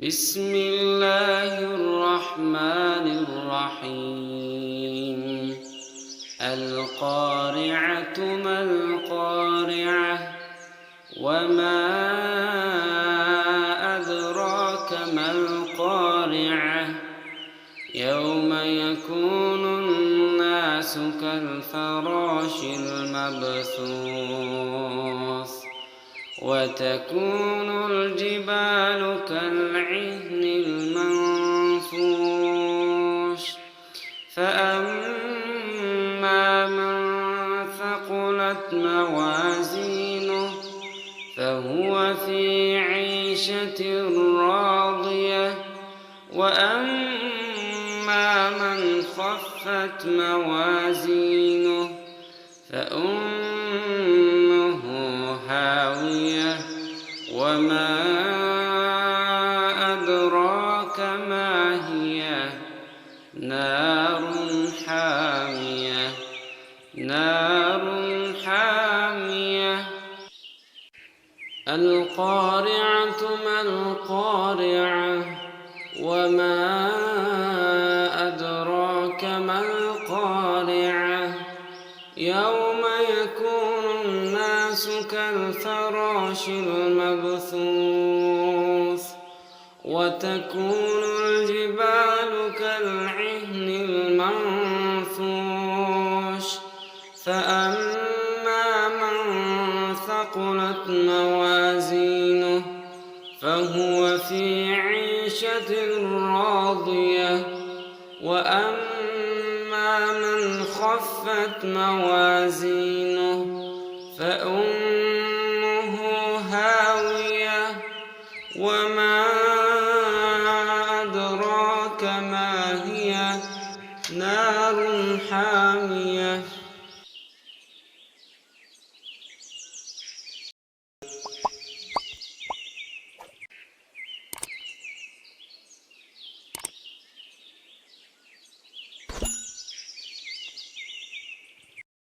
بسم الله الرحمن الرحيم القارعة ما القارعة وما أدراك ما القارعة يوم يكون الناس كالفراش المبثوث وتكون الجبال كالعهن المنفوش فأما من ثقلت موازينه فهو في عيشة راضية وأما من خفت موازينه فأمه هاوية وما أدراك ما هي نار حامية القارعة ما القارعة وما أدراك ما القارعة يوم يكون الناس كالفراش المبثوث وتكون الجبال كالعهن المنفوش فأما من ثقلت موازينه فهو في عيشة راضية وأما من خفت موازينه فأمه هاوية وما